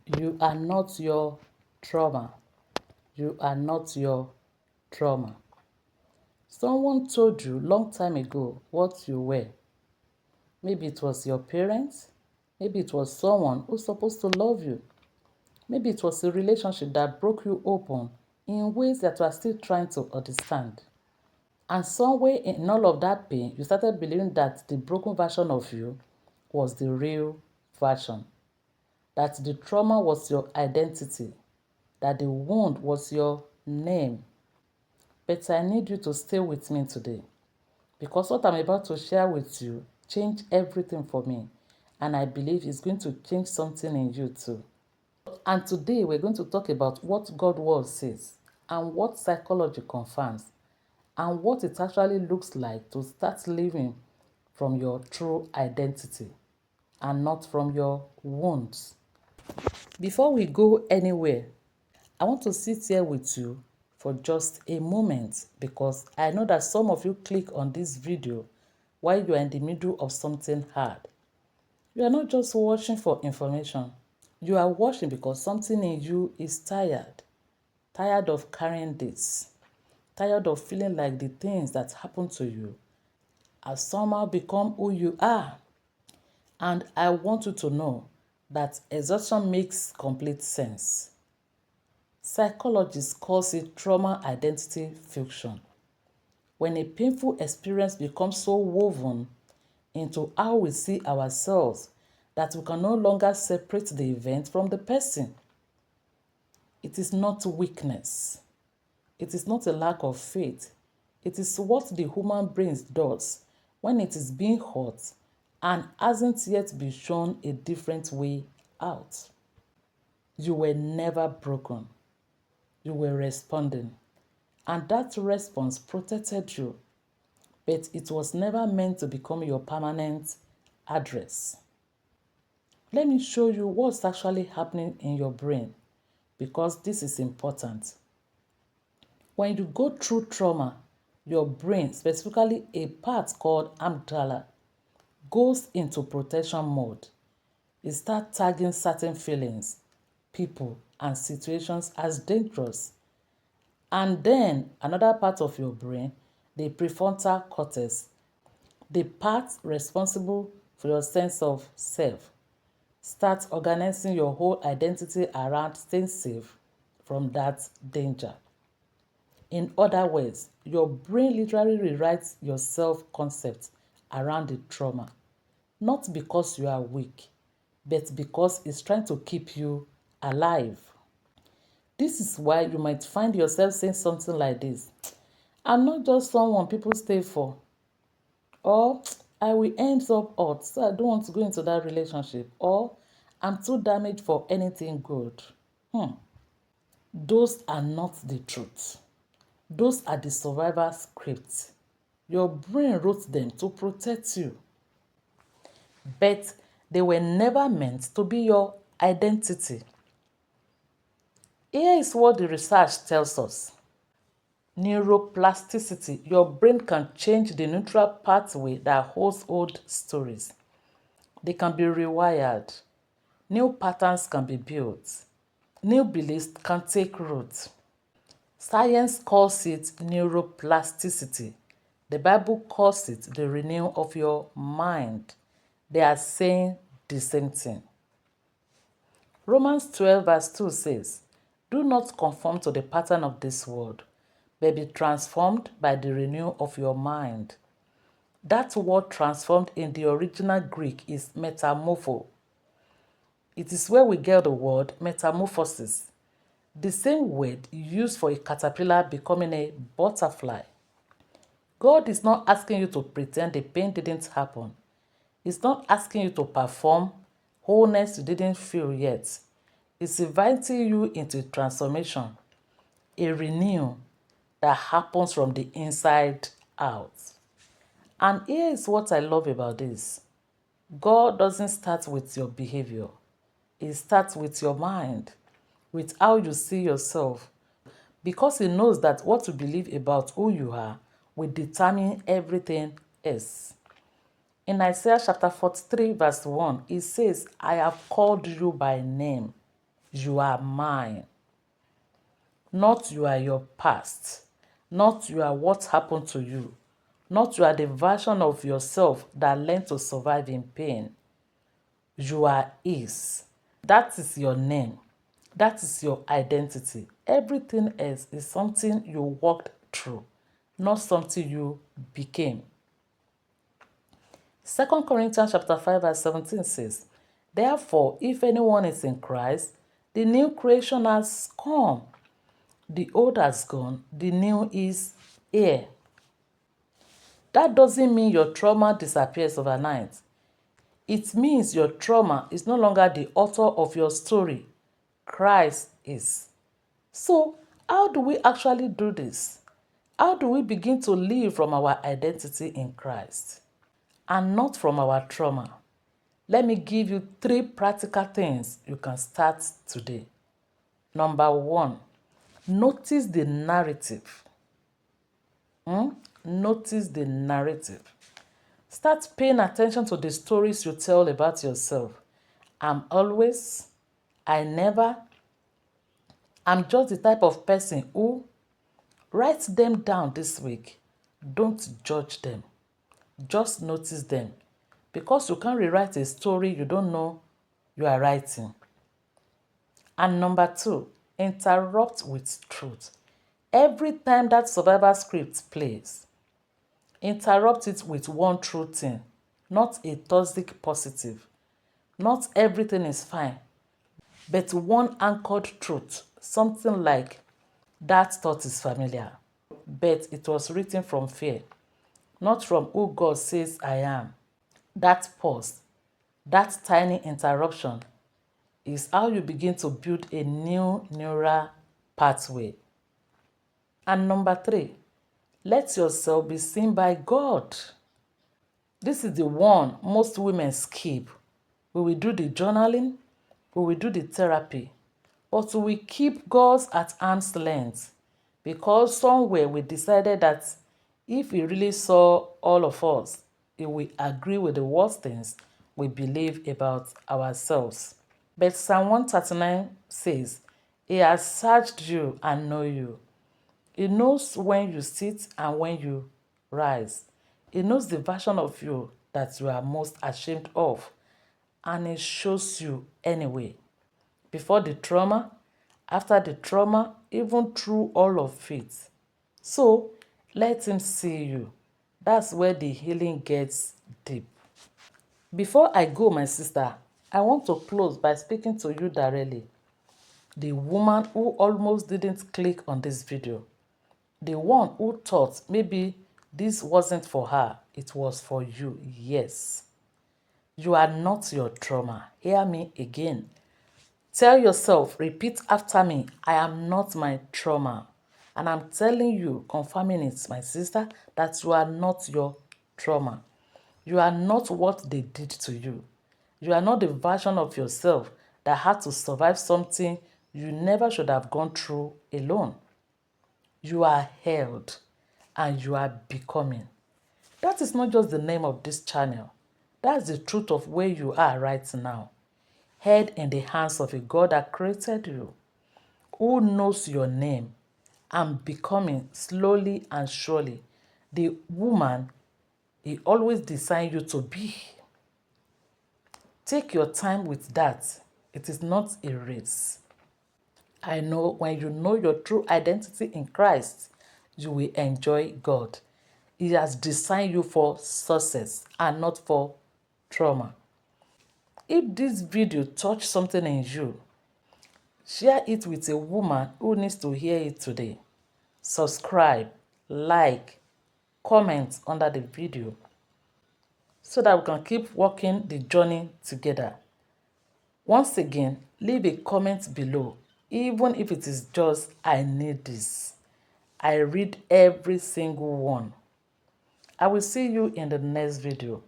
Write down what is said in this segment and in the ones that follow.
You are not your trauma. You are not your trauma. Someone told you long time ago what you were. Maybe it was your parents. Maybe it was someone who's supposed to love you. Maybe it was a relationship that broke you open in ways that you are still trying to understand. And somewhere in all of that pain, you started believing that the broken version of you was the real version, that the trauma was your identity, that the wound was your name. But I need you to stay with me today because what I'm about to share with you changed everything for me, and I believe it's going to change something in you too. And today we're going to talk about what God's word says and what psychology confirms and what it actually looks like to start living from your true identity and not from your wounds. Before we go anywhere, I want to sit here with you for just a moment because I know that some of you click on this video while you are in the middle of something hard. You are not just watching for information. You are watching because something in you is tired. Tired of carrying this. Tired of feeling like the things that happen to you have somehow become who you are. And I want you to know that exhaustion makes complete sense. Psychologists call it trauma identity fusion. When a painful experience becomes so woven into how we see ourselves that we can no longer separate the event from the person. It is not weakness. It is not a lack of faith. It is what the human brain does when it is being hurt and hasn't yet been shown a different way out. You were never broken. You were responding. And that response protected you, but it was never meant to become your permanent address. Let me show you what's actually happening in your brain because this is important. When you go through trauma, your brain, specifically a part called amygdala, goes into protection mode. It starts tagging certain feelings, people, and situations as dangerous. And then another part of your brain, the prefrontal cortex, the part responsible for your sense of self, starts organizing your whole identity around staying safe from that danger. In other words, your brain literally rewrites your self-concept around the trauma, not because you are weak, but because it's trying to keep you alive. This is why you might find yourself saying something like this: I'm not just someone people stay for, or I will end up hurt, so I don't want to go into that relationship, or I'm too damaged for anything good. Those are not the truth. Those are the survival scripts. Your brain wrote them to protect you, but they were never meant to be your identity. Here is what the research tells us. Neuroplasticity. Your brain can change the neutral pathway that holds old stories. They can be rewired. New patterns can be built. New beliefs can take root. Science calls it neuroplasticity. The Bible calls it the renewal of your mind. They are saying the same thing. Romans 12 verse 2 says, do not conform to the pattern of this world, but be transformed by the renewal of your mind. That word transformed in the original Greek is metamorpho. It is where we get the word metamorphosis, the same word used for a caterpillar becoming a butterfly. God is not asking you to pretend the pain didn't happen. He's not asking you to perform wholeness you didn't feel yet. He's inviting you into transformation, a renewal that happens from the inside out. And here is what I love about this. God doesn't start with your behavior. He starts with your mind, with how you see yourself, because he knows that what you believe about who you are will determine everything else. In Isaiah chapter 43 verse 1, it says, I have called you by name. You are mine. Not you are your past. Not you are what happened to you. Not you are the version of yourself that learned to survive in pain. You are his. That is your name. That is your identity. Everything else is something you walked through, not something you became. 2 Corinthians chapter 5 verse 17 says, "Therefore, if anyone is in Christ, the new creation has come. The old has gone, the new is here." That doesn't mean your trauma disappears overnight. It means your trauma is no longer the author of your story. Christ is. So, how do we actually do this? How do we begin to live from our identity in Christ and not from our trauma? Let me give you 3 practical things you can start today. Number 1, notice the narrative. Notice the narrative. Start paying attention to the stories you tell about yourself. I'm always, I never, I'm just the type of person who. Write them down this week. Don't judge them. Just notice them. Because you can't rewrite a story you don't know you are writing. And number 2, interrupt with truth. Every time that survival script plays, interrupt it with one true thing, not a toxic positive. Not everything is fine, but one anchored truth, something like, that thought is familiar, but it was written from fear, not from who God says I am. That pause, that tiny interruption, is how you begin to build a new neural pathway. And number 3, let yourself be seen by God. This is the one most women skip. We will do the journaling, we will do the therapy, but we keep God at arm's length because somewhere we decided that if He really saw all of us, He will agree with the worst things we believe about ourselves. But Psalm 139 says, He has searched you and know you. He knows when you sit and when you rise. He knows the version of you that you are most ashamed of, and He shows you anyway. Before the trauma, after the trauma, even through all of it. So, let Him see you. That's where the healing gets deep. Before I go, my sister, I want to close by speaking to you directly. The woman who almost didn't click on this video. The one who thought maybe this wasn't for her, it was for you. Yes. You are not your trauma. Hear me again. Tell yourself, repeat after me, I am not my trauma. And I'm telling you, confirming it, my sister, that you are not your trauma. You are not what they did to you. You are not the version of yourself that had to survive something you never should have gone through alone. You are held and you are becoming. That is not just the name of this channel. That's the truth of where you are right now. Head in the hands of a God that created you, who knows your name, and becoming slowly and surely the woman He always designed you to be. Take your time with that. It is not a race. I know when you know your true identity in Christ, you will enjoy God. He has designed you for success and not for trauma. If this video touched something in you, share it with a woman who needs to hear it today. Subscribe, like, comment under the video so that we can keep walking the journey together. Once again, leave a comment below, even if it is just, I need this. I read every single one. I will see you in the next video.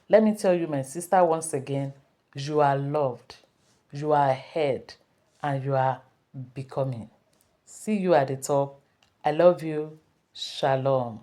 Let me tell you, my sister, once again, you are loved, you are ahead, and you are becoming. See you at the top. I love you. Shalom.